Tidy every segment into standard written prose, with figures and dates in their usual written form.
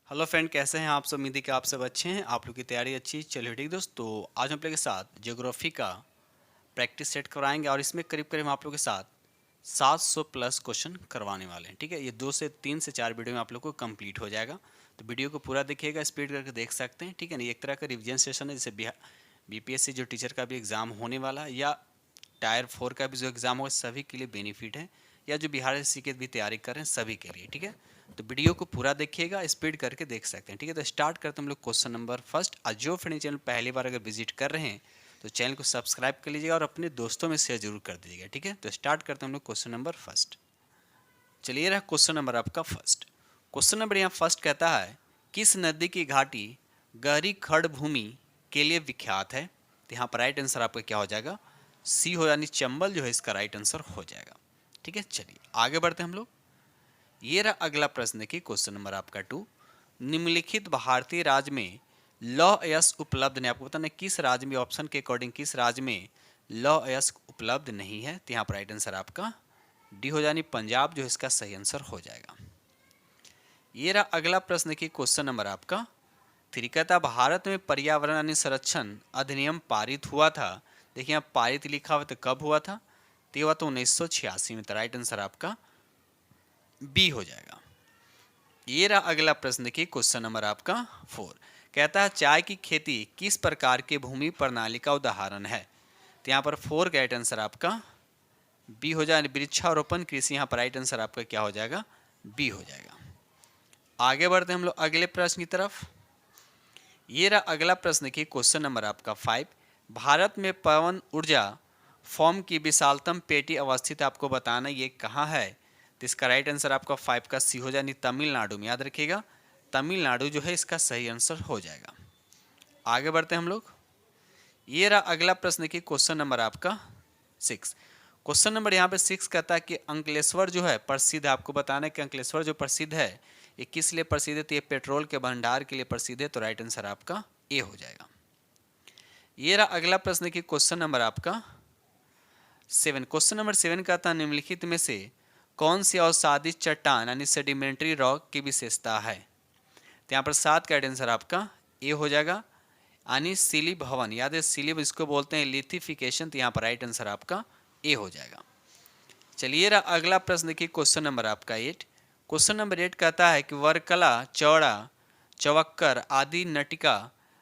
Hello friend, कैसे हैं आप सब। उम्मीद है कि आप सब अच्छे हैं, आप लोग की तैयारी अच्छी है। चलिए ठीक दोस्त, तो आज हम आप लोग के साथ ज्योग्राफी का प्रैक्टिस सेट करवाएंगे और इसमें करीब करीब हम आप लोग के साथ 700 प्लस क्वेश्चन करवाने वाले हैं। ठीक है, ये 2 से 3 से 4 वीडियो में आप लोग को कंप्लीट हो जाएगा। तो वीडियो को पूरा देखिएगा, स्पीड करके देख सकते हैं। ठीक है ना, ये एक तरह का रिविजन सेशन है। जैसे बीपीएससी जो टीचर का भी एग्ज़ाम होने वाला है या टायर 4 का भी जो एग्ज़ाम होगा, सभी के लिए बेनिफिट है। या जो बिहार एसएससी की भी तैयारी कर रहे हैं सभी के लिए। ठीक है, तो वीडियो को पूरा देखिएगा, स्पीड करके देख सकते हैं। ठीक है, तो स्टार्ट करते हैं हम लोग क्वेश्चन नंबर फर्स्ट। और जो फ्रेंड चैनल पहली बार अगर विजिट कर रहे हैं तो चैनल को सब्सक्राइब कर लीजिएगा और अपने दोस्तों में शेयर जरूर कर दीजिएगा। ठीक है, तो स्टार्ट करते हैं हम लोग क्वेश्चन नंबर फर्स्ट। चलिए रहा क्वेश्चन नंबर आपका फर्स्ट। क्वेश्चन नंबर यहाँ फर्स्ट कहता है, किस नदी की घाटी गहरी खड़ भूमि के लिए विख्यात है। तो यहाँ पर राइट आंसर आपका क्या हो जाएगा, सी हो, यानी चंबल जो है इसका राइट आंसर हो जाएगा। ठीक है, चलिए आगे बढ़ते हैं हम लोग। ये रहा अगला प्रश्न की क्वेश्चन नंबर आपका 2। निम्नलिखित भारतीय राज्य में लौह अयस्क उपलब्ध नहीं। आपको बताना किस राज्य में, ऑप्शन के अकॉर्डिंग किस राज्य में लौह अयस्क उपलब्ध नहीं है। तो यहाँ पर राइट आंसर आपका डी हो, यानी पंजाब जो इसका सही आंसर हो जाएगा। ये रहा अगला प्रश्न की क्वेश्चन नंबर आपका 3। कहता भारत में पर्यावरण संरक्षण अधिनियम पारित हुआ था। देखिए यहाँ पारित लिखा हुआ, तो कब हुआ था। तो हुआ तो 1986 में। तो राइट आंसर आपका बी हो जाएगा। ये रहा अगला प्रश्न की क्वेश्चन नंबर आपका 4। कहता है चाय की खेती किस प्रकार के भूमि प्रणाली का उदाहरण है। तो यहाँ पर 4 का राइट आंसर आपका बी हो जाएगा, वृक्षारोपण कृषि। यहाँ पर राइट आंसर आपका क्या हो जाएगा, बी हो जाएगा। आगे बढ़ते हैं हम लोग अगले प्रश्न की तरफ। ये रहा अगला प्रश्न की क्वेश्चन नंबर आपका 5। भारत में पवन ऊर्जा फॉर्म की विशालतम पेटी अवस्थित आपको बताना ये कहाँ है। तो इसका राइट आंसर आपका 5 का सी हो जाए, तमिलनाडु में। याद रखिएगा, तमिलनाडु जो है इसका सही आंसर हो जाएगा। आगे बढ़ते हैं हम लोग। ये रहा अगला प्रश्न की क्वेश्चन नंबर आपका 6। क्वेश्चन नंबर यहाँ पे 6 कहता है कि अंकलेश्वर जो है प्रसिद्ध है। आपको बताना है कि अंकलेश्वर जो प्रसिद्ध है ये किस लिए प्रसिद्ध है। तो ये पेट्रोल के भंडार के लिए प्रसिद्ध है। तो राइट आंसर आपका ए हो जाएगा। ये रहा अगला प्रश्न की क्वेश्चन नंबर आपका 7। क्वेश्चन नंबर 7 कहता है निम्नलिखित में से कौन सी अवसादित चट्टान यानी सेडिमेंट्री रॉक की विशेषता है। तो यहाँ पर 7 का आंसर आपका ए हो जाएगा, यानी सिली भवन। याद है सिली इसको बोलते हैं लिथिफिकेशन। तो यहाँ पर राइट आंसर आपका ए हो जाएगा। चलिए रहा अगला प्रश्न की क्वेश्चन नंबर आपका 8। क्वेश्चन नंबर 8 कहता है कि वर्कला, चौड़ा, चवक्कर आदि नटिका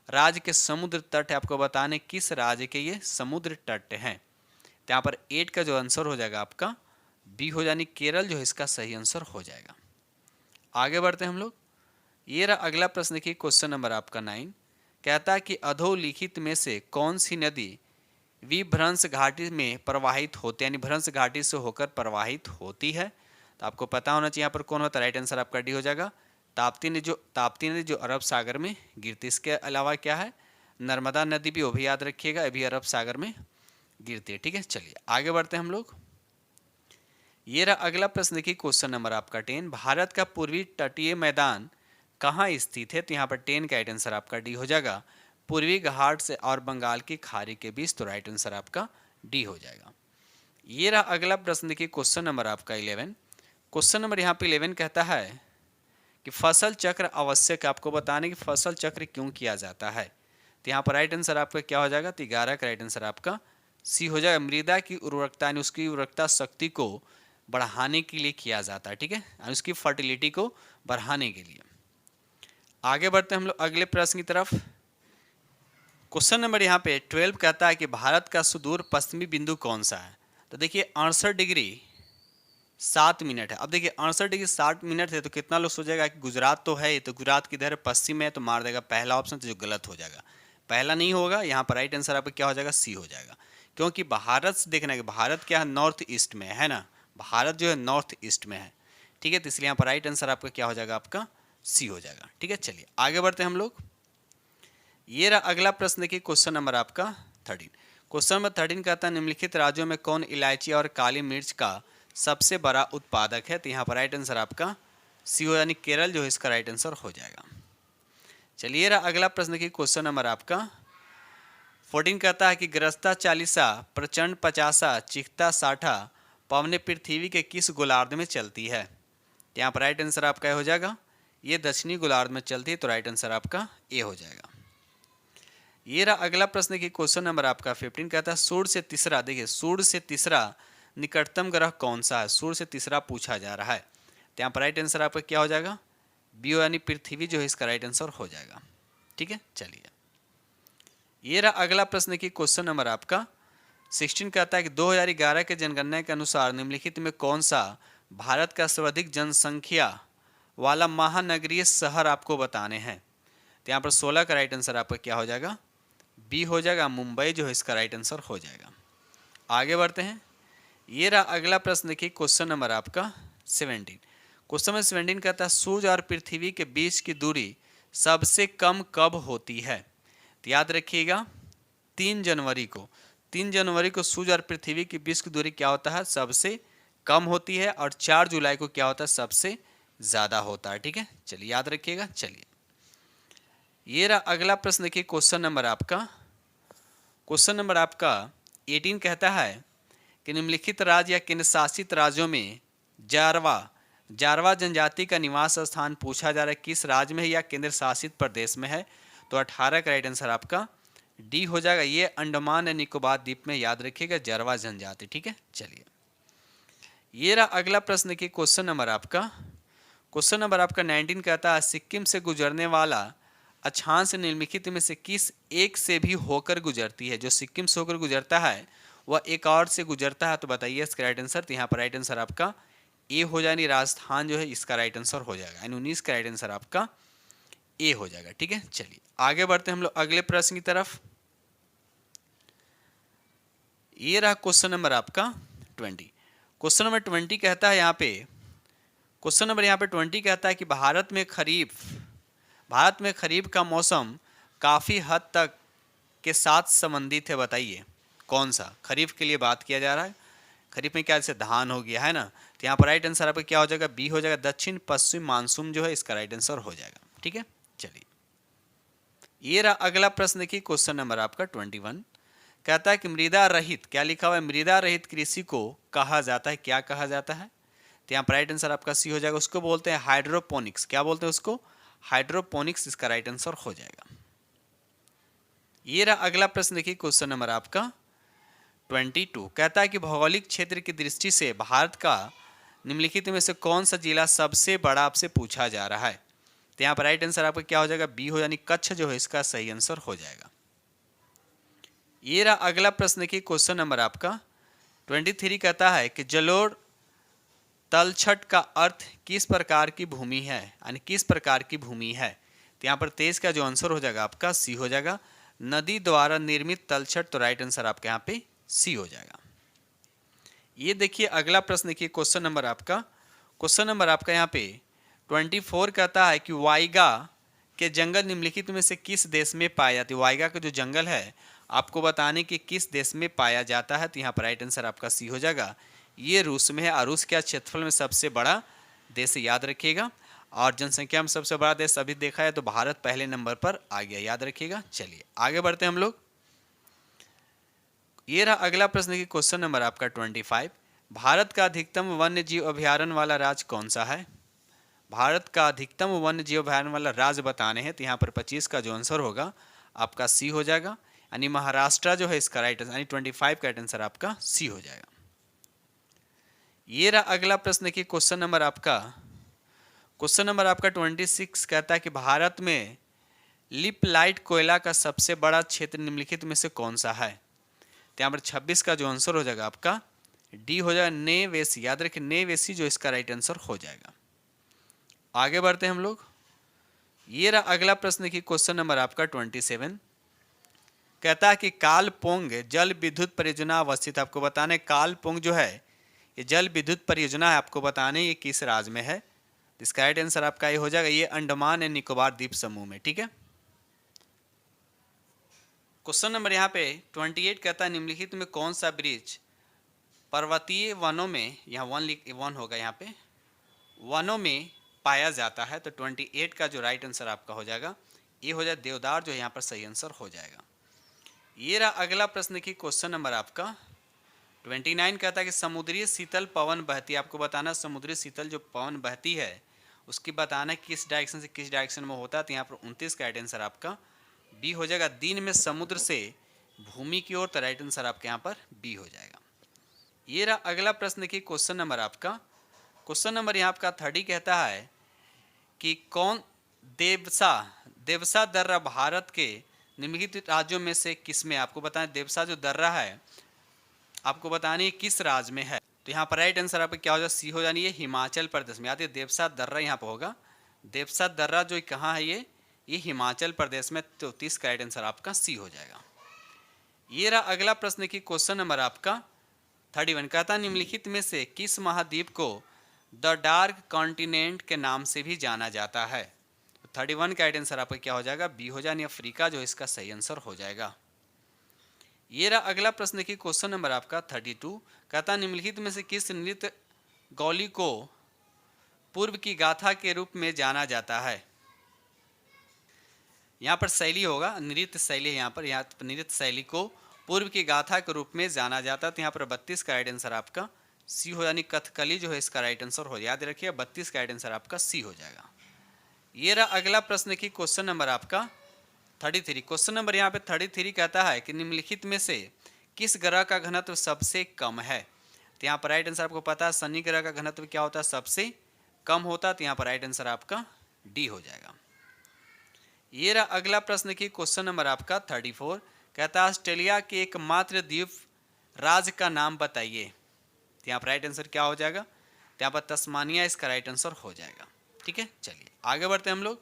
राज्य के समुद्र तट है। आपको बताने किस राज्य के ये समुद्र तट हैं। तो यहाँ पर 8 का जो आंसर हो जाएगा आपका बी हो, यानी केरल जो है इसका सही आंसर हो जाएगा। आगे बढ़ते हैं हम लोग। ये रहा अगला प्रश्न की क्वेश्चन नंबर आपका 9। कहता है कि अधोलिखित में से कौन सी नदी विभ्रंश घाटी में प्रवाहित होते हैं, यानी भ्रंश घाटी से होकर प्रवाहित होती है। तो आपको पता होना चाहिए यहाँ पर कौन होता है। राइट आंसर आपका डी हो जाएगा, ताप्ती नदी जो अरब सागर में गिरती। इसके अलावा क्या है, नर्मदा नदी भी, वो भी याद रखिएगा, ये भी अरब सागर में गिरती है। ठीक है, चलिए आगे बढ़ते हैं हम लोग। ये रहा अगला प्रश्न की क्वेश्चन नंबर आपका 10। भारत का पूर्वी तटीय मैदान कहाँ स्थित है। तो यहाँ पर 10 का राइट आंसर आपका डी हो जाएगा, पूर्वी घाट से और बंगाल की खाड़ी के बीच। तो राइट आंसर आपका डी हो जाएगा। ये रहा अगला प्रश्न की क्वेश्चन नंबर आपका 11। क्वेश्चन नंबर यहाँ पे 11 कहता है कि फसल चक्र आवश्यक। आपको बताने कि फसल चक्र क्यों किया जाता है। तो यहाँ पर राइट आंसर आपका क्या हो जाएगा, तो 11 का राइट आंसर आपका सी हो जाएगा। मृदा की उर्वरकता यानी उसकी उर्वरकता शक्ति को बढ़ाने के लिए किया जाता है। ठीक है, यानी उसकी फर्टिलिटी को बढ़ाने के लिए। आगे बढ़ते हैं हम लोग अगले प्रश्न की तरफ। क्वेश्चन नंबर यहाँ पे 12 कहता है कि भारत का सुदूर पश्चिमी बिंदु कौन सा है। तो देखिए 68 डिग्री 7 मिनट है। अब देखिए 68 डिग्री 7 मिनट है तो कितना लोग सोचेगा कि गुजरात तो है, तो गुजरात किधर है, पश्चिम है, तो मार देगा पहला ऑप्शन, तो जो गलत हो जाएगा। पहला नहीं होगा, यहाँ पर राइट आंसर आपका क्या हो जाएगा, सी हो जाएगा। क्योंकि भारत से देखना है कि भारत क्या है, नॉर्थ ईस्ट में है ना, भारत जो है नॉर्थ ईस्ट में है। ठीक है, तो इसलिए यहाँ पर राइट आंसर आपका क्या हो जाएगा, आपका सी हो जाएगा। ठीक है, चलिए आगे बढ़ते हैं हम लोग। ये रहा अगला प्रश्न की क्वेश्चन नंबर आपका 13। क्वेश्चन नंबर 13 कहता है निम्नलिखित राज्यों में कौन इलायची और काली मिर्च का सबसे बड़ा उत्पादक है। तो यहाँ पर राइट आंसर आपका सी हो, यानी केरल जो है इसका राइट आंसर हो जाएगा। चलिए रहा अगला प्रश्न की क्वेश्चन नंबर आपका 14 कहता है कि ग्रस्ता 40, प्रचंड 50, चिखता 60 पवने पृथ्वी के किस गोलार्ध में चलती है। तो यहाँ पर राइट आंसर आपका हो जाएगा, ये दक्षिणी गोलार्ध में चलती है, तो राइट आंसर आपका ए हो जाएगा। ये रहा अगला प्रश्न की क्वेश्चन नंबर आपका 15 कहता है सूर्य से तीसरा, देखिए सूर्य से तीसरा निकटतम ग्रह कौन सा है, सूर्य से तीसरा पूछा जा रहा है। तो यहाँ पर राइट आंसर आपका क्या हो जाएगा, बी यानी पृथ्वी जो है इसका राइट आंसर हो जाएगा। ठीक है, चलिए ये रहा अगला प्रश्न की क्वेश्चन नंबर आपका 16 कहता है कि 2011 के जनगणना के अनुसार निम्नलिखित में कौन सा भारत का सर्वाधिक जनसंख्या वाला महानगरीय शहर आपको बताने हैं। तो यहाँ पर 16 का राइट आंसर आपका क्या हो जाएगा, बी हो जाएगा, मुंबई जो है इसका राइट आंसर हो जाएगा। आगे बढ़ते हैं। ये रहा अगला प्रश्न की क्वेश्चन नंबर आपका 17। क्वेश्चन नंबर 17 कहता है सूर्य और पृथ्वी के बीच की दूरी सबसे कम कब होती है। तो याद रखिएगा 3 जनवरी को सूर्य और पृथ्वी के बीच की दूरी क्या होता है, सबसे कम होती है, और 4 जुलाई को क्या होता है, सबसे ज़्यादा होता है। ठीक है, चलिए याद रखिएगा। चलिए ये रहा अगला प्रश्न की क्वेश्चन नंबर आपका 18 कहता है कि निम्नलिखित राज्य या केंद्र शासित राज्यों में जारवा जनजाति का निवास स्थान पूछा जा रहा है, किस राज्य में है या केंद्र शासित प्रदेश में है। तो 18 का राइट आंसर आपका डी हो जाएगा, ये अंडमान एंड निकोबार द्वीप में, याद रखिएगा जारवा जनजाति। ठीक है, चलिए ये रहा अगला प्रश्न की क्वेश्चन नंबर आपका 19 कहता है सिक्किम से गुजरने वाला अक्षांश निम्नलिखित में से किस एक से भी होकर गुजरती है। जो सिक्किम से होकर गुजरता है वह एक और से गुजरता है, तो बताइए इसका राइट आंसर। तो यहाँ पर राइट आंसर आपका ए हो जाएगा, राजस्थान जो है इसका राइट आंसर हो जाएगा, यानी 19 का राइट आंसर आपका ए हो जाएगा। ठीक है, चलिए आगे बढ़ते हैं हम लोग अगले प्रश्न की तरफ। ये रहा क्वेश्चन नंबर आपका 20। क्वेश्चन नंबर 20 कहता है यहाँ पे 20 कहता है कि भारत में खरीफ का मौसम काफ़ी हद तक के साथ संबंधित है, बताइए कौन सा। खरीफ के लिए बात किया जा रहा है, खरीफ में क्या जैसे धान हो गया है ना, तो यहाँ पर राइट आंसर आपका क्या हो जाएगा, बी हो जाएगा, दक्षिण पश्चिम मानसून जो है इसका राइट आंसर हो जाएगा। ठीक है, चलिए ये रहा अगला प्रश्न की क्वेश्चन नंबर आपका 21 कहता है कि मृदा रहित, क्या लिखा हुआ है, मृदा रहित कृषि को कहा जाता है, क्या कहा जाता है। तो यहाँ पर राइट आंसर आपका सी हो जाएगा, उसको बोलते हैं हाइड्रोपोनिक्स। क्या बोलते हैं उसको, हाइड्रोपोनिक्स, इसका राइट आंसर हो जाएगा। ये रहा अगला प्रश्न देखिए क्वेश्चन नंबर आपका 22 कहता है कि भौगोलिक क्षेत्र की दृष्टि से भारत का निम्नलिखित में से कौन सा जिला सबसे बड़ा आपसे पूछा जा रहा है। तो यहाँ पर राइट आंसर आपका क्या हो जाएगा, बी हो, यानी कच्छ जो है इसका सही आंसर हो जाएगा। ये रहा अगला प्रश्न की क्वेश्चन नंबर आपका 23 कहता है कि जलोढ़ तलछट का अर्थ किस प्रकार की भूमि है, यानी किस प्रकार की भूमि है। तो यहाँ पर 23 का जो आंसर हो जाएगा आपका सी हो जाएगा, नदी द्वारा निर्मित तलछट, तो राइट आंसर आपके यहाँ पे सी हो जाएगा। ये देखिए अगला प्रश्न देखिए क्वेश्चन नंबर आपका यहाँ पे 24 कहता है कि वाइगा के जंगल निम्नलिखित में से किस देश में पाया जाता है। वाइगा का जो जंगल है आपको बताने कि किस देश में पाया जाता है, तो यहाँ पर राइट आंसर आपका सी हो जाएगा, ये रूस में है। और रूस क्या क्षेत्रफल में सबसे बड़ा देश याद रखिएगा, और जनसंख्या में सबसे बड़ा देश अभी देखा है तो भारत पहले नंबर पर आ गया, याद रखिएगा। चलिए आगे बढ़ते हैं हम लोग। ये रहा अगला प्रश्न की क्वेश्चन नंबर आपका 25 भारत का अधिकतम वन्य जीव अभ्यारण्य वाला राज्य कौन सा है। भारत का अधिकतम वन्य जीव अभ्यारण्य वाला राज्य बताने हैं, तो यहाँ पर 25 का जो आंसर होगा आपका सी हो जाएगा, यानी महाराष्ट्र जो है इसका राइट आंसर, यानी 25 का राइट आंसर आपका सी हो जाएगा। ये रहा अगला प्रश्न की क्वेश्चन नंबर आपका 26 कहता है कि भारत में लिपलाइट कोयला का सबसे बड़ा क्षेत्र निम्नलिखित में से कौन सा है। तो यहाँ पर 26 का जो आंसर हो जाएगा आपका डी हो जाएगा, नेवेसी, याद रखिए नेवेसी जो इसका राइट आंसर हो जाएगा। आगे बढ़ते हैं हम लोग। ये रहा अगला प्रश्न की क्वेश्चन नंबर आपका 27 कहता है कि कालपोंग जल विद्युत परियोजना अवस्थित, आपको बताना है कालपोंग जो है ये जल विद्युत परियोजना है, आपको बताने ये किस राज्य में है। इसका राइट आंसर आपका ये हो जाएगा, ये अंडमान एंड निकोबार द्वीप समूह में। ठीक है, क्वेश्चन नंबर यहाँ पे 28 कहता है निम्नलिखित में कौन सा ब्रिज पर्वतीय वनों में, यहाँ वन होगा, यहाँ पे वनों में पाया जाता है। तो 28 का जो राइट आंसर आपका हो जाएगा ये हो जाए देवदार, जो यहाँ पर सही आंसर हो जाएगा। ये रहा अगला प्रश्न की क्वेश्चन नंबर आपका 29 कहता है कि समुद्री शीतल पवन बहती, आपको बताना समुद्री शीतल जो पवन बहती है उसकी बताना है किस डायरेक्शन से किस डायरेक्शन में होता है, तो यहाँ पर 29 का राइट आंसर आपका बी हो जाएगा। दिन में समुद्र से भूमि की ओर, तो राइट आंसर आपके यहाँ पर बी हो जाएगा। ये रहा अगला प्रश्न की क्वेश्चन नंबर आपका। क्वेश्चन नंबर यहाँ आपका 30 कहता है कि कौन देवसा देवसा दर्रा भारत के निम्नलिखित राज्यों में से किस में, आपको बताएं देवसा जो दर्रा है आपको बतानी है किस राज्य में है। तो यहाँ पर राइट आंसर आपका क्या हो जाएगा, सी हो जानी है हिमाचल प्रदेश में। याद है देवसा दर्रा यहाँ पर होगा, देवसा दर्रा जो कहाँ है ये हिमाचल प्रदेश में। 34 का राइट आंसर आपका सी हो जाएगा। ये रहा अगला प्रश्न की क्वेश्चन नंबर आपका 31 कहता निम्नलिखित में से किस महाद्वीप को द डार्क कॉन्टिनेंट के नाम से भी जाना जाता है। तो 31 का राइट आंसर आपका क्या हो जाएगा, बी हो जाए, अफ्रीका जो इसका सही आंसर हो जाएगा। ये रहा अगला प्रश्न की क्वेश्चन नंबर आपका 32 कहता निम्नलिखित में से किस नृत्य गौली को पूर्व की गाथा के रूप में जाना जाता है। यहाँ पर शैली होगा, नृत्य शैली है यहाँ पर नृत्य शैली को पूर्व की गाथा के रूप में जाना जाता है। तो यहाँ पर 32 का राइट आंसर आपका सी हो, यानी कथकली जो है इसका राइट आंसर हो। याद रखिए 32 का राइट आंसर आपका सी हो जाएगा। ये रहा अगला प्रश्न की क्वेश्चन नंबर आपका 33। क्वेश्चन नंबर यहाँ पे 33 कहता है कि निम्नलिखित में से किस ग्रह का घनत्व सबसे कम है। तो यहाँ पर राइट आंसर आपको पता है शनि ग्रह का घनत्व क्या होता है, सबसे कम होता है। तो यहाँ पर राइट आंसर आपका डी हो जाएगा। ये रहा अगला प्रश्न की क्वेश्चन नंबर आपका 34 कहता है ऑस्ट्रेलिया के एकमात्र द्वीप राज्य का नाम बताइए। तो यहाँ पर राइट आंसर क्या हो जाएगा, तो यहाँ पर तस्मानिया इसका राइट आंसर हो जाएगा। ठीक है, चलिए आगे बढ़ते हैं हम लोग।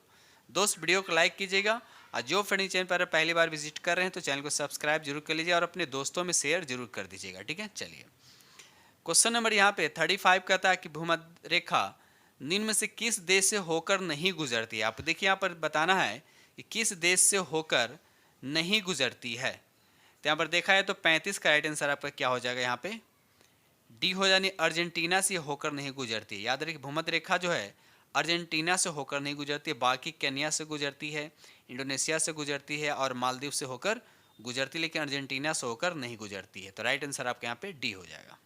दोस्त वीडियो को लाइक कीजिएगा और जो फ्रेंड चैनल पर पहली बार विजिट कर रहे हैं तो चैनल को सब्सक्राइब जरूर कर लीजिए और अपने दोस्तों में शेयर जरूर कर दीजिएगा। ठीक है, चलिए क्वेश्चन नंबर यहाँ पे 35 कहता है कि भूमध्य रेखा निम्न में से किस देश से होकर नहीं गुजरती है। आप देखिए यहाँ पर बताना है कि किस देश से होकर नहीं गुजरती है। तो यहाँ पर देखा है तो 35 का राइट आंसर आपका क्या हो जाएगा, यहाँ पे डी हो जानी अर्जेंटीना से होकर नहीं गुजरती है। याद रखिए भूमध्य रेखा जो है अर्जेंटीना से होकर नहीं गुजरती है, बाकी केन्या से गुजरती है, इंडोनेशिया से गुजरती है और मालदीव से होकर गुजरती, लेकिन अर्जेंटीना से होकर नहीं गुजरती है। तो राइट आंसर आपके यहाँ पे डी हो जाएगा।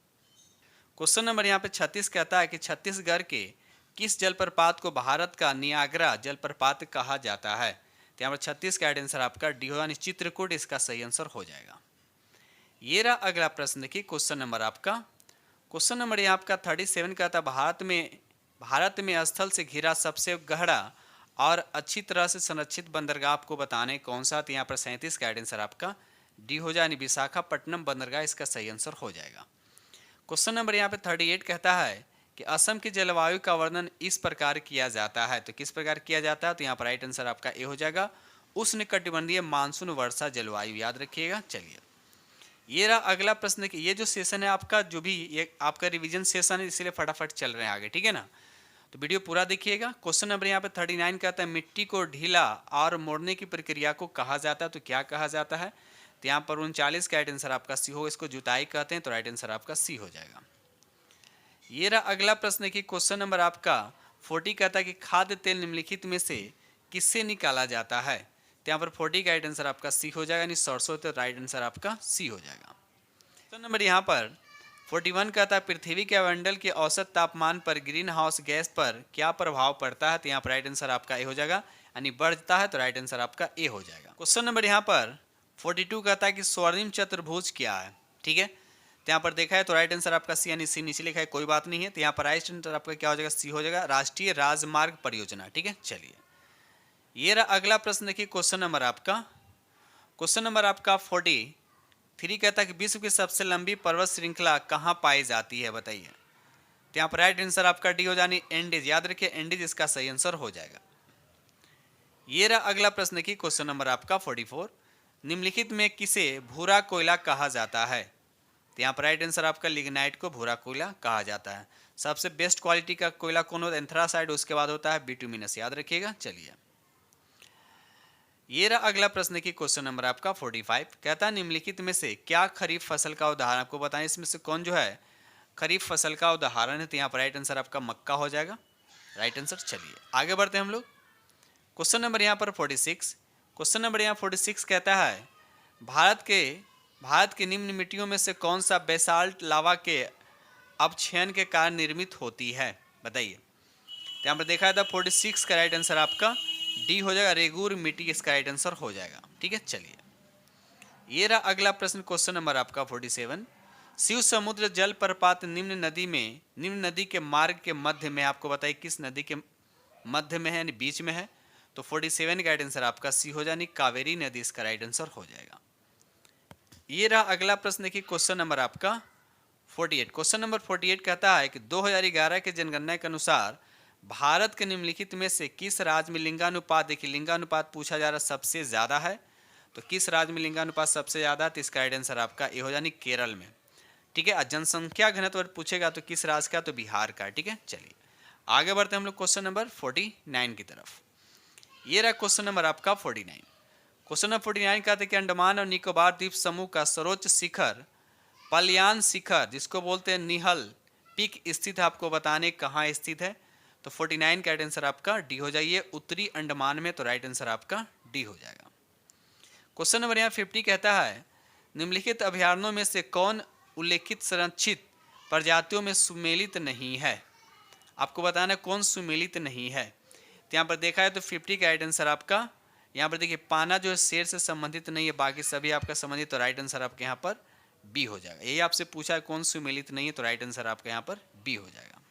क्वेश्चन नंबर यहाँ पे 36 कहता है कि छत्तीसगढ़ के किस जलप्रपात को भारत का नियाग्रा जलप्रपात कहा जाता है। तो यहाँ पर 36 का राइट आंसर आपका डी हो, यानी चित्रकूट इसका सही आंसर हो जाएगा। ये रहा अगला प्रश्न की क्वेश्चन नंबर आपका। क्वेश्चन नंबर यहाँ आपका 37 कहता है भारत में स्थल से घिरा सबसे गहरा और अच्छी तरह से संरक्षित बंदरगाह आपको बताने कौन सा। तो यहाँ पर 37 का राइट आंसर आपका डी हो जाए, विशाखापट्टनम बंदरगाह इसका सही आंसर हो जाएगा। क्वेश्चन नंबर यहाँ पे 38 कहता है कि असम की जलवायु का वर्णन इस प्रकार किया जाता है। तो किस प्रकार किया जाता है, तो यहाँ पर राइट आंसर आपका ए हो जाएगा, उष्णकटिबंधीय मानसून वर्षा जलवायु। याद रखिएगा। चलिए ये रहा अगला प्रश्न कि ये जो सेशन है आपका, जो भी ये आपका रिवीजन सेशन है, इसलिए फटाफट चल रहे हैं आगे। ठीक है ना, तो वीडियो पूरा देखिएगा। क्वेश्चन नंबर यहाँ पे 39 कहता है मिट्टी को ढीला और मोड़ने की प्रक्रिया को कहा जाता है। तो क्या कहा जाता है, तो यहाँ पर 39 का राइट आंसर आपका सी हो, इसको जुताई कहते हैं। तो राइट आंसर आपका सी हो जाएगा। ये रहा अगला प्रश्न की क्वेश्चन नंबर आपका 40 कहता है कि खाद्य तेल निम्नलिखित में से किससे निकाला जाता है। तो यहाँ पर 40 का राइट आंसर आपका सी हो जाएगा, यानी सरसों। तो राइट आंसर आपका सी हो जाएगा। क्वेश्चन नंबर यहाँ पर 41 कहता है पृथ्वी के मंडल के औसत तापमान पर ग्रीन हाउस गैस पर क्या प्रभाव पड़ता है। तो यहाँ पर राइट आंसर आपका ए हो जाएगा, यानी बढ़ता है। तो राइट आंसर आपका ए हो जाएगा। क्वेश्चन नंबर यहाँ पर 42 कहता है कि स्वर्णिम चतुर्भुज क्या है। ठीक है, तो यहाँ पर देखा है तो राइट आंसर आपका सी, यानी सी नीचे लिखा है, कोई बात नहीं है। तो यहाँ पर राइट आंसर आपका क्या हो जाएगा, सी हो जाएगा, राष्ट्रीय राजमार्ग परियोजना। ठीक है, चलिए ये रहा अगला प्रश्न की क्वेश्चन नंबर आपका। क्वेश्चन नंबर आपका 43 कहता है कि विश्व की सबसे लंबी पर्वत श्रृंखला कहाँ पाई जाती है, बताइए। तो यहाँ पर राइट आंसर आपका डी हो जानी एंडीज। याद रखिए एंडीज इसका सही आंसर हो जाएगा। ये रहा अगला प्रश्न की क्वेश्चन नंबर आपका 44 निम्नलिखित में किसे भूरा कोयला कहा जाता है। तो यहाँ पर राइट आंसर आपका लिग्नाइट को भूरा कोयला कहा जाता है। सबसे बेस्ट क्वालिटी का कोयला कौन होता है, एंथ्रासाइड, उसके बाद होता है बिटुमिनस। याद रखिएगा। चलिए ये रहा अगला प्रश्न की क्वेश्चन नंबर आपका 45 कहता है निम्नलिखित में से क्या खरीफ फसल का उदाहरण, आपको बताएं इसमें से कौन जो है खरीफ फसल का उदाहरण है। तो यहाँ पर राइट आंसर आपका मक्का हो जाएगा, राइट आंसर। चलिए आगे बढ़ते हैं हम लोग। क्वेश्चन नंबर यहाँ पर 46, क्वेश्चन नंबर यहाँ 46 कहता है भारत के निम्न मिट्टियों में से कौन सा बेसाल्ट लावा के अपक्षयन के कारण निर्मित होती है, बताइए। तो यहाँ पर देखा था 46 का राइट आंसर आपका डी हो जाएगा, रेगुर मिट्टी इसका राइट आंसर हो जाएगा। ठीक है, चलिए ये रहा अगला प्रश्न, क्वेश्चन नंबर आपका 47। शिव समुद्र जल प्रपात निम्न नदी के मार्ग के मध्य में, आपको बताइए किस नदी के मध्य में है यानी बीच में है। तो 47 का राइट आंसर आपका सी हो जाए, कावेरी नदी इसका राइट आंसर हो जाएगा। ये रहा अगला प्रश्न, देखिए क्वेश्चन नंबर आपका 48। क्वेश्चन नंबर 48 कहता है कि 2011 के जनगणना के अनुसार भारत के निम्नलिखित में से किस राज्य में लिंगानुपात, देखिए लिंगानुपात पूछा जा रहा सबसे ज्यादा है, तो किस राज्य में लिंगानुपात सबसे ज्यादा है, तो इसका राइट आंसर आपका ए हो जाए केरल में। ठीक है, जनसंख्या घनत्व पूछेगा तो किस राज्य का, तो बिहार का। ठीक है, चलिए आगे बढ़ते हैं हम लोग क्वेश्चन नंबर 49 की तरफ। ये रहा क्वेश्चन नंबर आपका 49। क्वेश्चन नंबर 49 कहते हैं कि अंडमान और निकोबार द्वीप समूह का सर्वोच्च शिखर पलयान शिखर, जिसको बोलते हैं निहल पीक, स्थित है, आपको बताने कहाँ स्थित है। तो 49 का राइट आंसर आपका डी हो जाइए, उत्तरी अंडमान में, तो राइट आंसर आपका डी हो जाएगा। क्वेश्चन नंबर यहाँ 50 कहता है निम्नलिखित अभयारण्यों में से कौन उल्लेखित संरक्षित प्रजातियों में सुमेलित नहीं है, आपको बताना कौन सुमेलित नहीं है। तो यहाँ पर देखा है तो 50 का राइट आंसर आपका, यहाँ पर देखिए पाना जो है शेर से संबंधित नहीं है, बाकी सभी आपका संबंधित, तो राइट आंसर आपके यहाँ पर बी हो जाएगा। यही आपसे पूछा है कौन सुमेलित नहीं है, तो राइट आंसर आपका यहाँ पर बी हो जाएगा।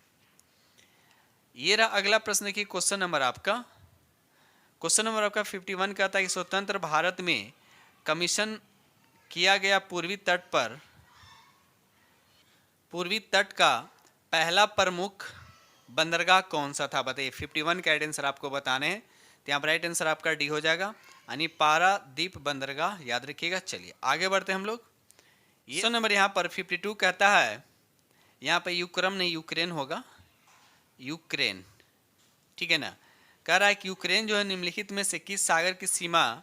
ये रहा अगला प्रश्न, देखिए क्वेश्चन नंबर आपका 51 कहता है कि स्वतंत्र भारत में कमीशन किया गया पूर्वी तट का पहला प्रमुख बंदरगाह कौन सा था, बताइए। 51 का राइट आंसर आपको बताने हैं, तो यहाँ पर राइट आंसर आपका डी हो जाएगा, यानी पारादीप बंदरगाह, याद रखिएगा। चलिए आगे बढ़ते हैं हम लोग। ये नंबर यहाँ पर 52 कहता है, यहाँ पर यूक्रेन नहीं यूक्रेन होगा, यूक्रेन, ठीक है ना। कह रहा है कि यूक्रेन जो है निम्नलिखित में से किस सागर की सीमा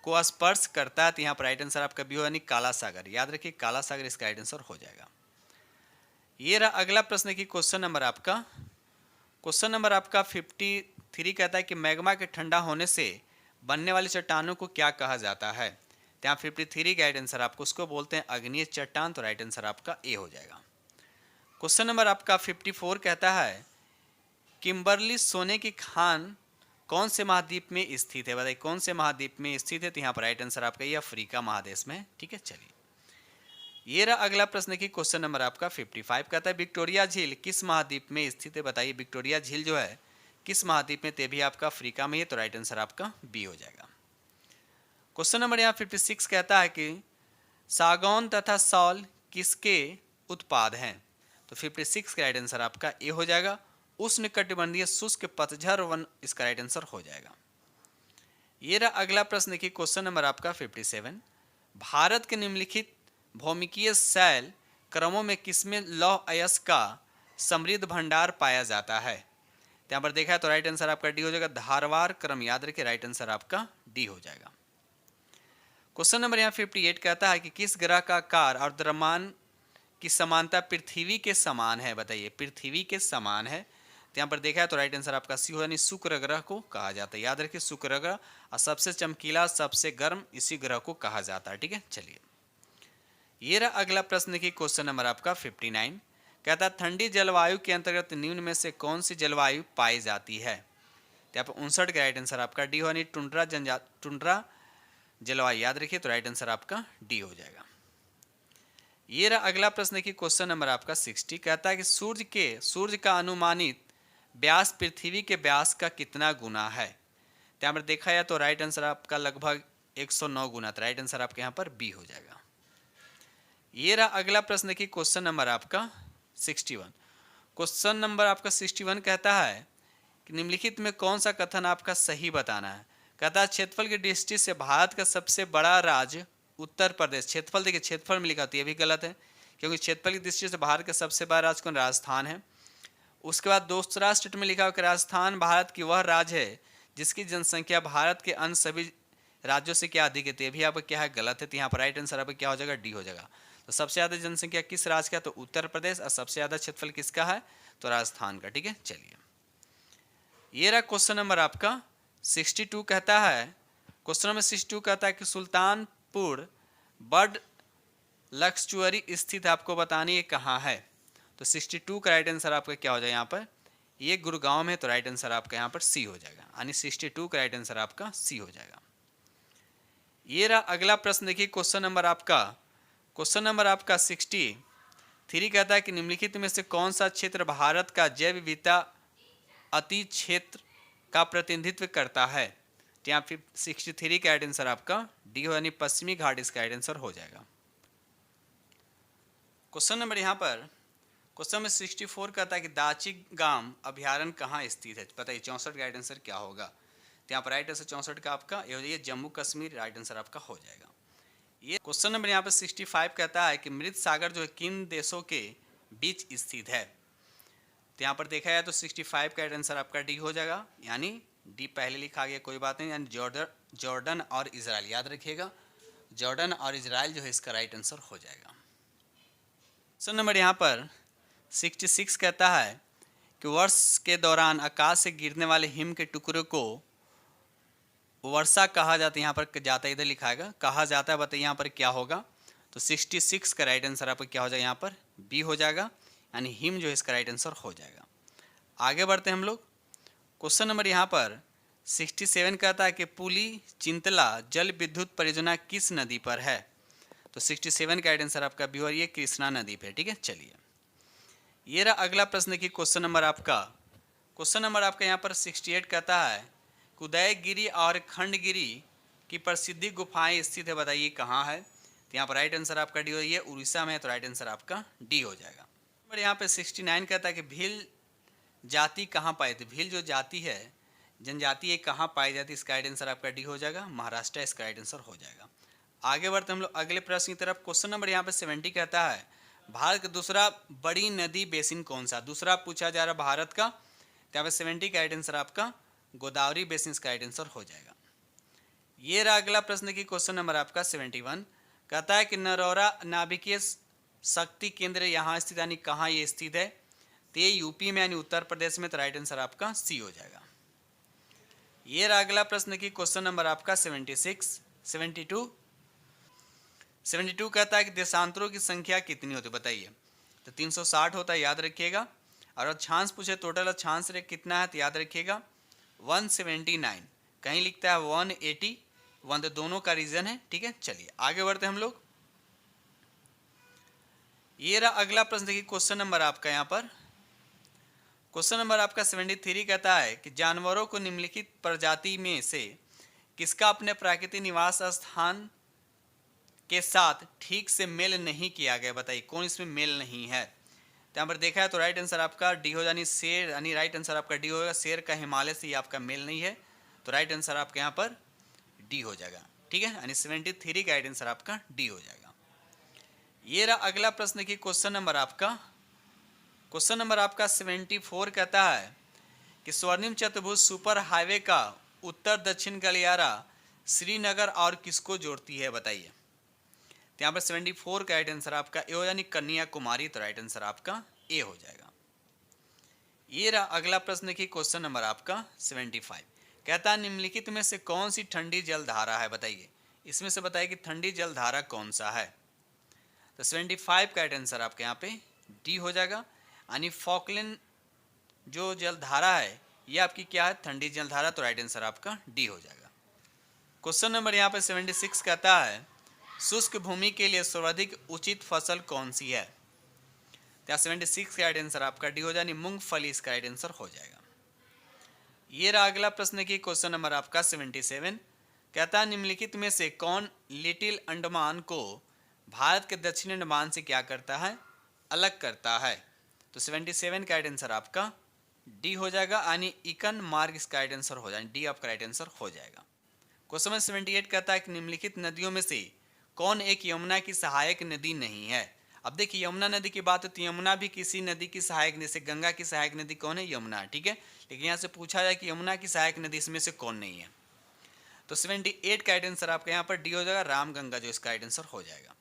को स्पर्श करता है, तो यहाँ पर राइट आंसर आपका बी हो, यानी काला सागर, याद रखिए काला सागर इसका राइट आंसर हो जाएगा। ये रहा अगला प्रश्न की क्वेश्चन नंबर आपका 53 कहता है कि मैग्मा के ठंडा होने से बनने वाली चट्टानों को क्या कहा जाता है। तो यहाँ 53 का राइट आंसर आपको उसको बोलते हैं अग्निय चट्टान, तो राइट आंसर आपका ए हो जाएगा। क्वेश्चन नंबर आपका 54 कहता है किम्बरली सोने की खान कौन से महाद्वीप में स्थित है, बताइए कौन से महाद्वीप में स्थित है। तो यहाँ पर राइट आंसर आपका ये अफ्रीका महादेश में। ठीक है, चलिए ये रहा अगला प्रश्न की क्वेश्चन नंबर आपका 55 कहता है विक्टोरिया झील किस महाद्वीप में स्थित है, बताइए विक्टोरिया झील जो है किस महाद्वीप में, ते भी आपका अफ्रीका में है, तो राइट आंसर आपका बी हो जाएगा। क्वेश्चन नंबर यहाँ 56 कहता है कि सागौन तथा सौल किसके उत्पाद हैं, तो 56 का राइट आंसर आपका ए हो जाएगा, उष्णकटिबंधीय शुष्क पतझड़ वन इसका राइट आंसर हो जाएगा। ये रहा अगला प्रश्न की क्वेश्चन नंबर आपका 57 भारत के निम्नलिखित भौमिकीय शैल क्रमों में किसमें लौह अयस्क का समृद्ध भंडार पाया जाता है। यहाँ पर देखा है तो राइट आंसर आपका डी हो जाएगा, धारवार क्रम, याद रखिए राइट आंसर आपका डी हो जाएगा। क्वेश्चन नंबर यहाँ 58 कहता है कि किस ग्रह का आकार और द्रव्यमान की समानता पृथ्वी के समान है, बताइए पृथ्वी के समान है। तो यहाँ पर देखा है तो राइट आंसर आपका सी हो, यानी शुक्र ग्रह को कहा जाता है, याद रखिए शुक्र ग्रह, और सबसे चमकीला सबसे गर्म इसी ग्रह को कहा जाता है। ठीक है, चलिए ये रहा अगला प्रश्न की क्वेश्चन नंबर आपका 59 कहता है ठंडी जलवायु के अंतर्गत निम्न में से कौन सी जलवायु पाई जाती है। तो यहाँ पर 59 का राइट आंसर आपका डी हो, यानी टुंड्रा जलवायु, याद रखिए तो राइट आंसर आपका डी हो जाएगा। ये रहा अगला प्रश्न की क्वेश्चन नंबर आपका 60 कहता है कि सूर्य का अनुमानित व्यास पृथ्वी के व्यास का कितना गुना है। तो यहाँ पर देखा जाए तो राइट आंसर आपका लगभग 109 गुना, तो राइट आंसर आपके यहाँ पर बी हो जाएगा। ये रहा अगला प्रश्न की क्वेश्चन नंबर आपका 61। क्वेश्चन नंबर आपका 61 कहता है कि निम्नलिखित में कौन सा कथन आपका सही बताना है। कहता है क्षेत्रफल की दृष्टि से भारत का सबसे बड़ा राज्य उत्तर प्रदेश, क्षेत्रफल देखिए क्षेत्रफल में लिखा तो ये भी गलत है, क्योंकि क्षेत्रफल की दृष्टि से भारत का सबसे बड़ा राज्य कौन, राजस्थान है। उसके बाद दूसरा स्टेटमेंट लिखा हुआ कि राजस्थान भारत की वह राज्य है जिसकी जनसंख्या भारत के अन्य सभी राज्यों से क्या अधिक है, तो ये भी आपका क्या है, गलत है। तो यहाँ पर राइट आंसर आपका क्या हो जाएगा, डी हो जाएगा। तो सबसे ज़्यादा जनसंख्या किस राज्य का, तो उत्तर प्रदेश, और सबसे ज़्यादा क्षेत्रफल किसका है, तो राजस्थान का। ठीक है, चलिए ये रहा क्वेश्चन नंबर आपका 62 कहता है, क्वेश्चन नंबर 62 कहता है कि सुल्तानपुर बर्ड लक्सचुअरी स्थित आपको बतानी है कहाँ है। तो 62 का राइट आंसर आपका क्या हो जाए यहाँ पर ये गुड़गांव में, तो राइट आंसर आपका यहाँ पर सी हो जाएगा, यानी 62 का राइट आंसर आपका सी हो जाएगा। ये रहा अगला प्रश्न, देखिए क्वेश्चन नंबर आपका 63 कहता है कि निम्नलिखित में से कौन सा क्षेत्र भारत का जैव विविधता अति क्षेत्र का प्रतिनिधित्व करता है। तो यहाँ फिर 63 का राइट आंसर आपका डी हो, यानी पश्चिमी घाट इसका राइट आंसर हो जाएगा। क्वेश्चन नंबर यहाँ पर क्वेश्चन में 64 कहता है कि दाची गांव अभ्यारण्य कहाँ स्थित है। बताइए 64 का राइट आंसर क्या होगा। तो यहाँ पर राइट आंसर 64 का आपका ये हो जाएगा जम्मू कश्मीर, राइट आंसर आपका हो जाएगा। ये क्वेश्चन नंबर यहाँ पर 65 कहता है कि मृत सागर जो है किन देशों के बीच स्थित है। तो यहाँ पर देखा जाए तो 65 का राइट आंसर आपका डी हो जाएगा, यानी डी पहले लिखा गया कोई बात नहीं, यानी जॉर्डन और इजराइल, याद रखिएगा जॉर्डन और इजराइल जो है इसका राइट आंसर हो जाएगा। क्वेश्चन नंबर यहाँ पर 66 कहता है कि वर्ष के दौरान आकाश से गिरने वाले हिम के टुकड़े को वर्षा कहा जाता है। यहाँ पर जाता है, इधर लिखाएगा कहा जाता है, बताइए यहाँ पर क्या होगा। तो 66 का राइट आंसर आपका क्या हो जाएगा, यहाँ पर बी हो जाएगा, यानी हिम जो है इसका राइट आंसर हो जाएगा। आगे बढ़ते हैं हम लोग। क्वेश्चन नंबर यहाँ पर 67 कहता है कि पुली चिंतला जल विद्युत परियोजना किस नदी पर है। तो 67 का राइट आंसर आपका बी और ये कृष्णा नदी पे, ठीक है। चलिए ये रहा अगला प्रश्न की क्वेश्चन नंबर आपका यहाँ पर 68 कहता है कि उदयगिरी और खंडगिरी की प्रसिद्ध गुफाएं स्थित है, बताइए कहाँ है। तो यहाँ पर राइट आंसर आपका डी हो, ये उड़ीसा में है, तो राइट आंसर आपका डी हो जाएगा। नंबर यहाँ पे 69 कहता है कि भील जाति कहाँ पाई थी। भील जो जाति है, जनजाति है, कहाँ पाई जाती है, इसका राइट आंसर आपका डी हो जाएगा, महाराष्ट्र इसका राइट आंसर हो जाएगा। आगे बढ़ते हम लोग अगले प्रश्न की तरफ। क्वेश्चन नंबर यहाँ पे 70 कहता है भारत का दूसरा बड़ी नदी बेसिन कौन सा। दूसरा पूछा जा रहा है भारत का, तो यहाँ पे 70 का राइट आंसर आपका गोदावरी बेसिन का राइट आंसर हो जाएगा। ये रहा अगला प्रश्न की क्वेश्चन नंबर आपका 71 कहता है कि नरौरा नाभिकीय शक्ति केंद्र यहाँ स्थित, यानी कहाँ ये स्थित है। तो ये यूपी में यानी उत्तर प्रदेश में, तो राइट आंसर आपका सी हो जाएगा। ये रहा अगला प्रश्न की क्वेश्चन नंबर आपका 72 कहता है कि देशांतरों की संख्या कितनी होती है, बताइए। तो 360 होता है, याद रखिएगा। और अक्षांश पूछे टोटल अक्षांश रेट कितना है, तो याद रखिएगा 179, कहीं लिखता है 181, तो दोनों का रीजन है, ठीक है। चलिए आगे बढ़ते हम लोग। ये रहा अगला प्रश्न देखिए क्वेश्चन नंबर आपका यहाँ पर क्वेश्चन नंबर आपका 73 कहता है कि जानवरों को निम्नलिखित प्रजाति में से किसका अपने प्राकृतिक निवास स्थान के साथ ठीक से मेल नहीं किया गया, बताइए कौन इसमें मेल नहीं है। तो यहाँ पर देखा है तो राइट आंसर आपका डी हो, यानी शेर, यानी राइट आंसर आपका डी होगा। शेर का हिमालय से ये आपका मेल नहीं है, तो राइट आंसर आपका यहाँ पर डी हो जाएगा, ठीक है। यानी 73 का राइट आंसर आपका डी हो जाएगा। ये रहा अगला प्रश्न की क्वेश्चन नंबर आपका 74 कहता है कि स्वर्णिम चतुर्भुज सुपर हाईवे का उत्तर दक्षिण गलियारा श्रीनगर और किसको जोड़ती है, बताइए। तो यहाँ पर 74 का राइट आंसर आपका ए हो, यानी कन्याकुमारी, तो राइट आंसर आपका ए हो जाएगा। ये रहा अगला प्रश्न की क्वेश्चन नंबर आपका 75 कहता है निम्नलिखित में से कौन सी ठंडी जलधारा है, बताइए। इसमें से बताइए कि ठंडी जलधारा कौन सा है। तो 75 का राइट आंसर आपके यहाँ पे डी हो जाएगा, यानी फॉकलैंड जो जलधारा है ये आपकी क्या है, ठंडी जलधारा, तो राइट आंसर आपका डी हो जाएगा। क्वेश्चन नंबर यहाँ पे 76 कहता है शुष्क भूमि के लिए सर्वाधिक उचित फसल कौन सी है। तो 76 का राइट आंसर आपका डी हो जाए, मूंगफली इसका राइट आंसर हो जाएगा। ये रहा अगला प्रश्न की क्वेश्चन नंबर आपका 77 कहता है निम्नलिखित में से कौन लिटिल अंडमान को भारत के दक्षिणी अंडमान से क्या करता है, अलग करता है। तो 77 का राइट आंसर आपका डी हो जाएगा, यानी इकन मार्ग इसका राइट आंसर हो जाएगा, डी आपका राइट आंसर हो जाएगा। क्वेश्चन नंबर 78 कहता है कि निम्नलिखित नदियों में से कौन एक यमुना की सहायक नदी नहीं है। अब देखिए यमुना नदी की बात होती है, यमुना भी किसी नदी की सहायक, जैसे गंगा की सहायक नदी कौन है, यमुना, ठीक है। लेकिन यहाँ से पूछा जाए कि यमुना की सहायक नदी इसमें से कौन नहीं है। तो 78 का राइट आंसर आपका यहाँ पर डी हो जाएगा, रामगंगा जो इसका राइट आंसर हो जाएगा।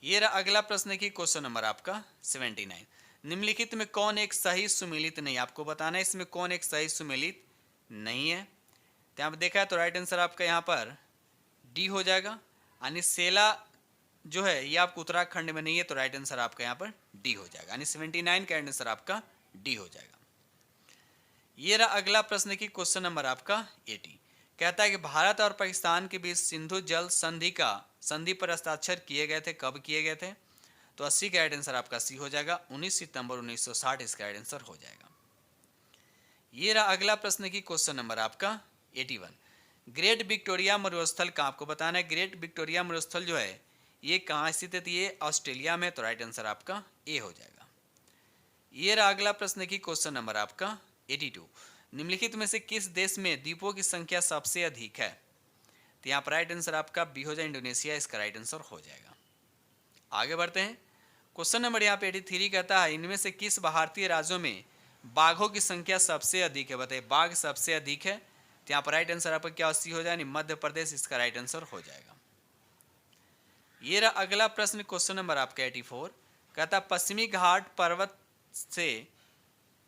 ये रहा अगला प्रश्न की क्वेश्चन नंबर आपका 79 निम्नलिखित में कौन एक सही सुमेलित नहीं, आपको बताना है इसमें कौन एक सही सुमेलित नहीं है। तो यहाँ पर देखा है तो राइट आंसर आपका यहाँ पर डी हो जाएगा, यानी सेला जो है ये आपको उत्तराखंड में नहीं है, तो राइट आंसर आपका यहाँ पर डी हो जाएगा, यानी 79 का आंसर आपका डी हो जाएगा। ये रहा अगला प्रश्न की क्वेश्चन नंबर आपका 80। कहता है कि भारत और पाकिस्तान के बीच सिंधु जल संधि पर हस्ताक्षर किए गए थे, कब किए गए थे? तो 80 का राइट आंसर आपका सी हो जाएगा, 19 सितंबर 1960 इसका राइट आंसर हो जाएगा। ये रहा अगला प्रश्न की क्वेश्चन नंबर आपका 81। ग्रेट विक्टोरिया मरुस्थल का आपको बताना है। ग्रेट विक्टोरिया मरुस्थल जो है ये कहाँ स्थित है? ये ऑस्ट्रेलिया में, तो राइट आंसर आपका ए हो जाएगा। ये रहा अगला प्रश्न की क्वेश्चन नंबर आपका 82। निम्नलिखित में से किस देश में द्वीपों की संख्या सबसे अधिक है? तो यहाँ पर राइट आंसर आपका बी हो जाए, इंडोनेशिया इसका राइट आंसर हो जाएगा। आगे बढ़ते हैं। क्वेश्चन नंबर यहाँ पे 83 कहता है इनमें से किस भारतीय राज्यों में बाघों की संख्या सबसे अधिक है? बताइए, बाघ सबसे अधिक है, तो यहाँ पर राइट आंसर आपका क्या सी हो जाए? मध्य प्रदेश इसका राइट आंसर हो जाएगा। ये रहा अगला प्रश्न क्वेश्चन नंबर आपका 84। कहता पश्चिमी घाट पर्वत से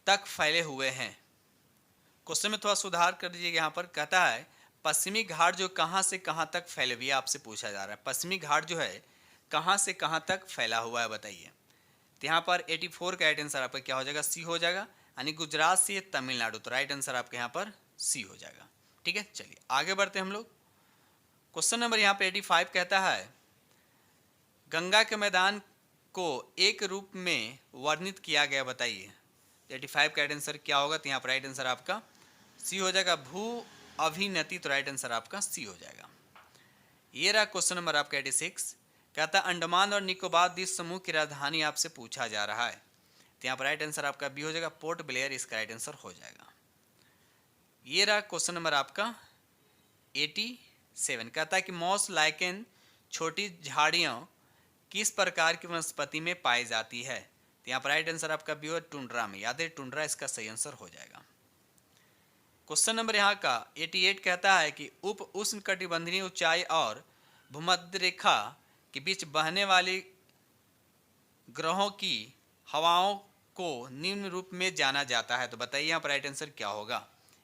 तक फैले हुए हैं। क्वेश्चन में थोड़ा सुधार कर दीजिएगा। यहाँ पर कहता है पश्चिमी घाट जो कहाँ से कहाँ तक फैले हुए, आपसे पूछा जा रहा है पश्चिमी घाट जो है कहाँ से कहाँ तक फैला हुआ है, बताइए। तो यहाँ पर 84 का राइट आंसर आपका क्या हो जाएगा? सी हो जाएगा, यानी गुजरात से तमिलनाडु, तो राइट आंसर आपके यहाँ पर सी हो जाएगा। ठीक है, चलिए आगे बढ़ते हैं हम लोग। क्वेश्चन नंबर यहाँ पे 85 कहता है गंगा के मैदान को एक रूप में वर्णित किया गया, बताइए। 85 का राइट आंसर क्या होगा? तो यहाँ पर राइट आंसर आपका सी हो जाएगा, भू अभिनति, तो राइट आंसर आपका सी हो जाएगा। ये रहा क्वेश्चन नंबर आपका 86। कहता अंडमान और निकोबार द्वीप समूह की राजधानी आपसे पूछा जा रहा है, तो यहाँ पर राइट आंसर आपका बी हो जाएगा, पोर्ट ब्लेयर इसका राइट आंसर हो जाएगा। ये रहा क्वेश्चन नंबर आपका 87। कहता है कि मॉस लाइकेन छोटी झाड़ियों किस प्रकार की वनस्पति में पाई जाती है? तो यहाँ पर राइट आंसर आपका बी हो, टुंड्रा में, याद है टुंड्रा इसका सही आंसर हो जाएगा। क्वेश्चन नंबर यहाँ का 88 कहता है कि उप उष्णकटिबंधीय ऊंचाई और भूमध्य रेखा के बीच बहने वाली ग्रहों की हवाओं को निम्न रूप में जाना जाता है, तो बताइए यहाँ पर राइट आंसर क्या होगा?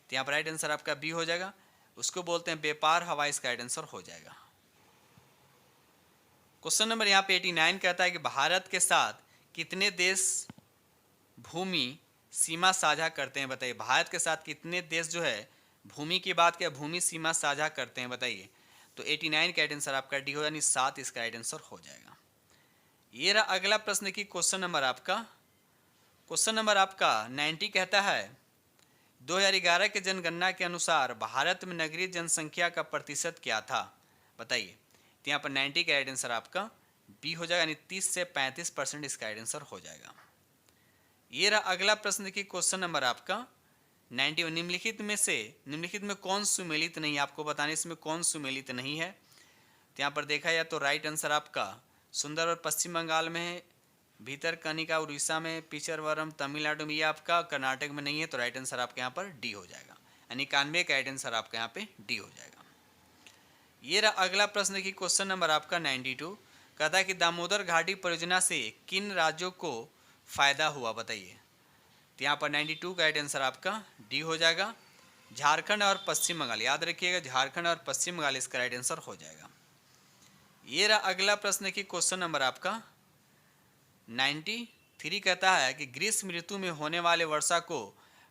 तो यहाँ पर राइट आंसर आपका बी हो जाएगा, उसको बोलते हैं व्यापार हवा, इसका राइट आंसर हो जाएगा। क्वेश्चन नंबर यहाँ पे 89 कहता है कि भारत के साथ कितने देश भूमि सीमा साझा करते हैं, बताइए। भारत के साथ कितने देश जो है भूमि की बात किया, भूमि सीमा साझा करते हैं, बताइए। तो 89 का राइट आंसर आपका डी हो, यानी 7 इसका राइट आंसर हो जाएगा। ये रहा अगला प्रश्न की क्वेश्चन नंबर आपका 90 कहता है 2011 के जनगणना के अनुसार भारत में नगरीय जनसंख्या का प्रतिशत क्या था, बताइए। तो यहाँ पर 90 का राइट आंसर आपका बी हो जाएगा, यानी 30 से 35% इसका राइट आंसर हो जाएगा। ये रहा अगला प्रश्न की क्वेश्चन नंबर आपका 91। निम्नलिखित में कौन सुमेलित नहीं है, आपको बताने इसमें कौन सुमेलित नहीं है। तो यहाँ पर देखा जाए तो राइट आंसर आपका सुंदरवन पश्चिम बंगाल में है, भीतरकनिका उड़ीसा में, पिचरवरम तमिलनाडु में, ये आपका कर्नाटक में नहीं है, तो राइट आंसर आपके यहाँ पर डी हो जाएगा, यानी 91 का राइट आंसर आपके यहाँ पे डी हो जाएगा। ये रहा अगला प्रश्न की क्वेश्चन नंबर आपका 92। कहता है कि दामोदर घाटी परियोजना से किन राज्यों को फायदा हुआ, बताइए। तो यहाँ पर 92 का राइट आंसर आपका डी हो जाएगा, झारखंड और पश्चिम बंगाल, याद रखिएगा झारखंड और पश्चिम बंगाल इसका राइट आंसर हो जाएगा। ये रहा अगला प्रश्न की क्वेश्चन नंबर आपका 93। कहता है कि ग्रीष्म ऋतु में होने वाले वर्षा को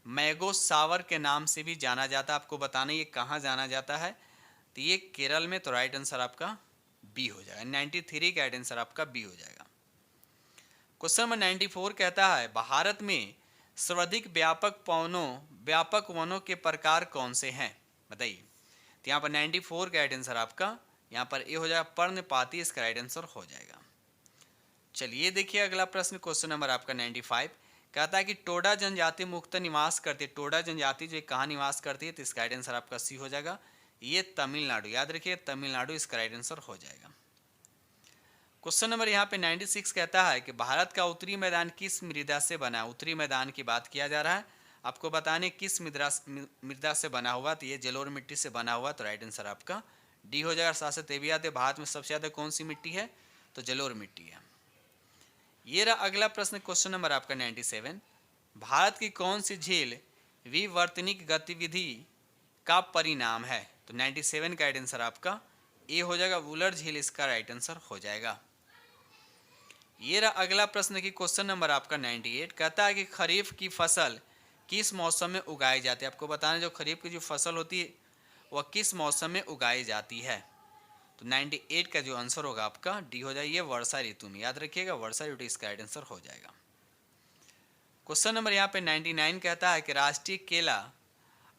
मैगो सावर के नाम से भी जाना जाता है, आपको बताना ये कहाँ जाना जाता है। तो ये केरल में, तो राइट आंसर आपका बी हो जाएगा, 93 का राइट आंसर आपका बी हो जाएगा। क्वेश्चन नंबर 94 कहता है भारत में सर्वाधिक व्यापक वनों के प्रकार कौन से हैं, बताइए। तो यहाँ पर 94 का राइट आंसर आपका यहाँ पर ए हो जाएगा, पर्णपाती इसका राइट आंसर हो जाएगा। चलिए देखिए अगला प्रश्न क्वेश्चन नंबर आपका 95। कहता है कि टोडा जनजाति मुख्यतः निवास करती है, टोडा जनजाति जो कहाँ निवास करती है, तो इसका राइट आंसर आपका सी हो जाएगा, ये तमिलनाडु, याद रखिए तमिलनाडु इसका राइट आंसर हो जाएगा। क्वेश्चन नंबर यहाँ पे 96 कहता है कि भारत का उत्तरी मैदान किस मृदा से बना है, उत्तरी मैदान की बात किया जा रहा है, आपको बताने किस मृदा से बना हुआ, तो ये जलोढ़ मिट्टी से बना हुआ, तो राइट आंसर आपका डी हो जाएगा। साथ साथ ये भी याद है भारत में सबसे ज़्यादा कौन सी मिट्टी है, तो जलोढ़ मिट्टी है। ये रहा अगला प्रश्न क्वेश्चन नंबर आपका 97। भारत की कौन सी झील विवर्तनिक गतिविधि का परिणाम है, तो 97 का राइट आंसर आपका ए हो जाएगा, वुलर झील इसका राइट आंसर हो जाएगा। ये रहा अगला प्रश्न की क्वेश्चन नंबर आपका 98। कहता है कि खरीफ की फसल किस मौसम में उगाई जाती है, आपको बताना जो खरीफ की जो फसल होती है वह किस मौसम में उगाई जाती है। तो 98 का जो आंसर होगा आपका डी हो जाएगा, ये वर्षा ऋतु में, याद रखिएगा वर्षा ऋतु इसका राइट आंसर हो जाएगा। क्वेश्चन नंबर यहाँ पे 99 कहता है कि राष्ट्रीय केला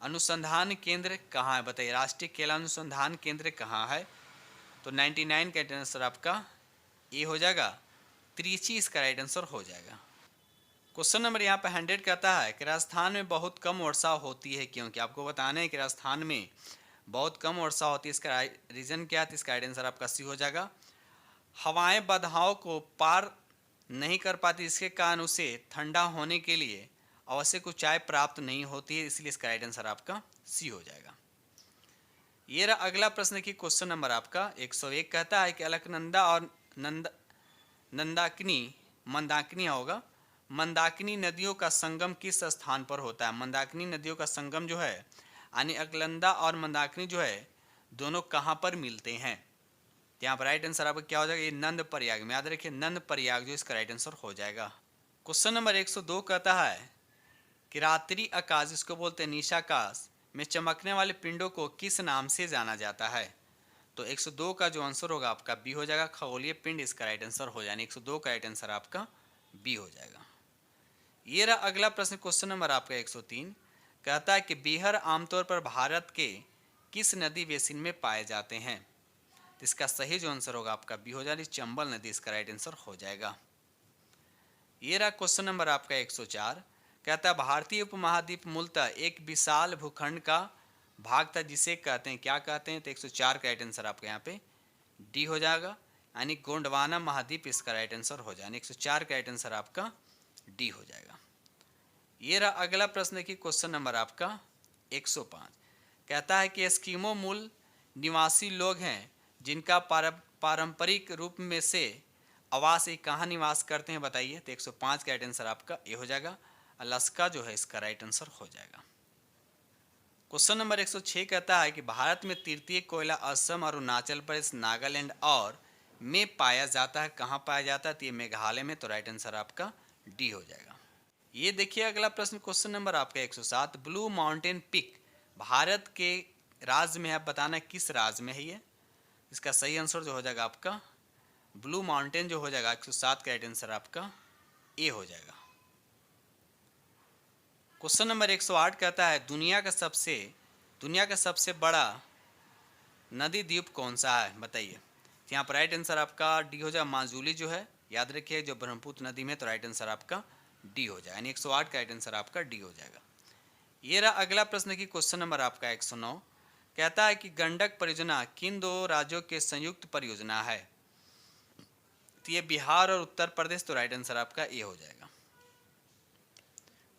अनुसंधान केंद्र कहाँ है, बताइए राष्ट्रीय केला अनुसंधान केंद्र कहाँ है। तो 99 का आंसर आपका ए हो जाएगा, त्रिची इसका राइट आंसर हो जाएगा। क्वेश्चन नंबर यहाँ पे 100 कहता है कि राजस्थान में बहुत कम वर्षा होती है, क्योंकि आपको बताना है कि राजस्थान में बहुत कम वर्षा होती है, इसका रीजन क्या है, तो इसका राइट आंसर आपका सी हो जाएगा। हवाएं बाधाओं को पार नहीं कर पाती, इसके कारण उसे ठंडा होने के लिए आवश्यक ऊंचाई प्राप्त नहीं होती है, इसलिए इसका राइट आंसर आपका सी हो जाएगा। ये रहा अगला प्रश्न की क्वेश्चन नंबर आपका 101 कहता है कि अलकनंदा और मंदाकिनी होगा, मंदाकिनी नदियों का संगम किस स्थान पर होता है। मंदाकिनी नदियों का संगम जो है यानी अलकनंदा और मंदाकिनी जो है दोनों कहाँ पर मिलते हैं। यहाँ पर राइट आंसर आपका क्या हो जाएगा, ये नंद प्रयाग में, याद रखिए नंद प्रयाग जो इसका राइट आंसर हो जाएगा। क्वेश्चन नंबर 102 कहता है कि रात्रि आकाश जिसको बोलते हैं निशाकाश में चमकने वाले पिंडों को किस नाम से जाना जाता है। तो 102 का जो आंसर होगा आपका बी हो जाएगा, खगोलीय पिंड इसका राइट आंसर हो जाएगा। 102 का राइट आंसर आपका बी हो जाएगा। ये रहा अगला प्रश्न क्वेश्चन नंबर आपका 103 कहता है कि बीहर आमतौर पर भारत के किस नदी बेसिन में पाए जाते हैं। तो इसका सही जो आंसर होगा आपका बी हो जाएगा, चंबल नदी इसका राइट आंसर हो जाएगा। ये रहा क्वेश्चन नंबर आपका 104 कहता है भारतीय उपमहाद्वीप मूलतः एक विशाल भूखंड का भाग था जिसे कहते हैं, क्या कहते हैं। तो 104 का राइट आंसर आपका यहाँ पे डी हो जाएगा, यानी गोंडवाना महाद्वीप इसका राइट आंसर हो जाएगा। 104 का राइट आंसर आपका डी हो जाएगा। ये रहा अगला प्रश्न की क्वेश्चन नंबर आपका 105 कहता है कि एस्किमो मूल निवासी लोग हैं जिनका पारंपरिक रूप में से आवास कहाँ निवास करते हैं, बताइए। तो 105 का राइट आंसर आपका ए हो जाएगा, अलास्का जो है इसका राइट आंसर हो जाएगा। क्वेश्चन नंबर 106 कहता है कि भारत में तृतीय कोयला असम और अरुणाचल प्रदेश नागालैंड और में पाया जाता है, कहाँ पाया जाता है। तो ये मेघालय में, तो राइट आंसर आपका डी हो जाएगा। ये देखिए अगला प्रश्न क्वेश्चन नंबर आपका 107 ब्लू माउंटेन पिक भारत के राज्य में है, बताना किस राज्य में है ये। इसका सही आंसर जो हो जाएगा आपका ब्लू माउंटेन जो हो जाएगा 107 का राइट आंसर आपका ए हो जाएगा। क्वेश्चन नंबर 108 कहता है दुनिया का सबसे बड़ा नदी द्वीप कौन सा है, बताइए। यहाँ पर राइट आंसर आपका डी हो जाएगा, माजुली जो है, याद रखिए जो ब्रह्मपुत्र नदी में, तो राइट आंसर आपका डी हो जाएगा, यानी 108 का राइट आंसर आपका डी हो जाएगा। ये रहा अगला प्रश्न की क्वेश्चन नंबर आपका 109 कहता है कि गंडक परियोजना किन दो राज्यों के संयुक्त परियोजना है। तो ये बिहार और उत्तर प्रदेश, तो राइट आंसर आपका ए हो जाएगा।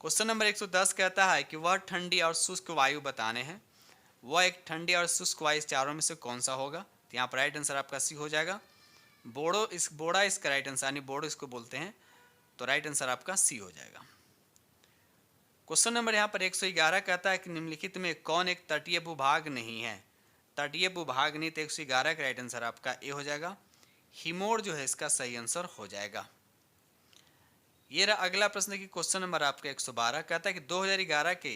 क्वेश्चन नंबर 110 कहता है कि वह ठंडी और शुष्क वायु बताने हैं, वह एक ठंडी और शुष्क वायु चारों में से कौन सा होगा। तो यहाँ पर राइट आंसर आपका सी हो जाएगा, बोड़ा इसका राइट आंसर, यानी बोडो इसको बोलते हैं, तो राइट आंसर आपका सी हो जाएगा। क्वेश्चन नंबर यहाँ पर 111 कहता है कि निम्नलिखित में कौन एक तटीय भूभाग नहीं है। तटीय भूभाग नहीं, तो 111 का राइट आंसर आपका ए हो जाएगा, हिमोर जो है इसका सही आंसर हो जाएगा। ये रहा अगला प्रश्न की क्वेश्चन नंबर आपका 112 कहता है कि 2011 के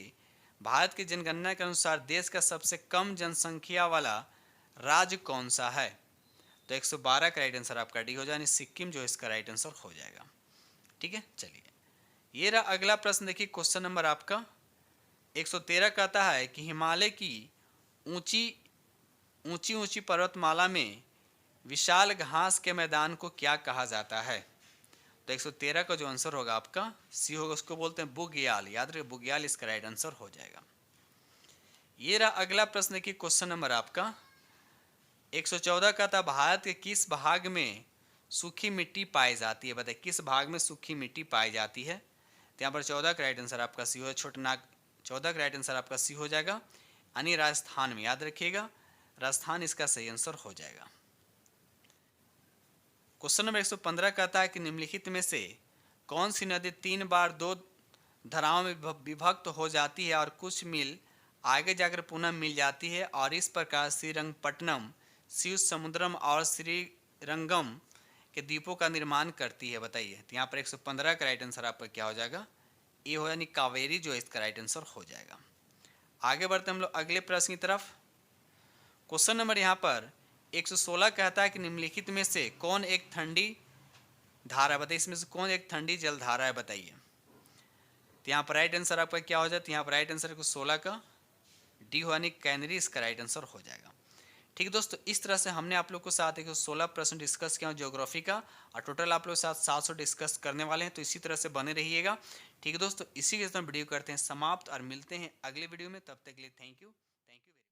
भारत की जनगणना के अनुसार देश का सबसे कम जनसंख्या वाला राज्य कौन सा है। तो 112 का राइट आंसर आपका डी हो जाए, सिक्किम जो इसका राइट आंसर हो जाएगा। ठीक है, चलिए ये रहा अगला प्रश्न देखिए क्वेश्चन नंबर आपका 113 कहता है कि हिमालय की ऊंची पर्वतमाला में विशाल घास के मैदान को क्या कहा जाता है। तो 113 का जो आंसर होगा आपका सी होगा, उसको बोलते हैं बुग्याल, याद रखिए बुग्याल इसका राइट आंसर हो जाएगा। ये रहा अगला प्रश्न की क्वेश्चन नंबर आपका 114 का था भारत के किस भाग में सूखी मिट्टी पाई जाती है, बताइए किस भाग में सूखी मिट्टी पाई जाती है। तो यहाँ पर 14 का राइट आंसर आपका सी हो, छोटनाग 14 का राइट आंसर आपका सी हो जाएगा, यानी राजस्थान में, याद रखिएगा राजस्थान इसका सही आंसर हो जाएगा। क्वेश्चन नंबर 115 कहता है कि निम्नलिखित में से कौन सी नदी 3 बार 2 धाराओं में विभक्त हो जाती है और कुछ मील आगे जाकर पुनः मिल जाती है, और इस प्रकार श्रीरंगपट्टनम, शिव समुद्रम और श्रीरंगम के द्वीपों का निर्माण करती है, बताइए। तो यहाँ पर 115 का राइट आंसर आपका क्या हो जाएगा, ए हो यानी कावेरी जो इसका राइट आंसर हो जाएगा। आगे बढ़ते हम लोग अगले प्रश्न की तरफ। क्वेश्चन नंबर यहाँ पर 116 कहता है कि निम्नलिखित में से कौन एक ठंडी धारा बताइए, इसमें से कौन एक ठंडी जल धारा है बताइए। तो यहाँ पर राइट आंसर आपका क्या हो जाता है, यहाँ पर राइट आंसर 116 का डी हो यानी कैनरी इसका राइट आंसर हो जाएगा। ठीक है दोस्तों, इस तरह से हमने आप लोग के साथ 116 प्रश्न डिस्कस किया ज्योग्राफी का, और टोटल आप लोग के साथ 700 डिस्कस करने वाले हैं। तो इसी तरह से बने रहिएगा। ठीक है दोस्तों, इसी के साथ वीडियो करते हैं समाप्त और मिलते हैं अगले वीडियो में। तब तक के लिए थैंक यू।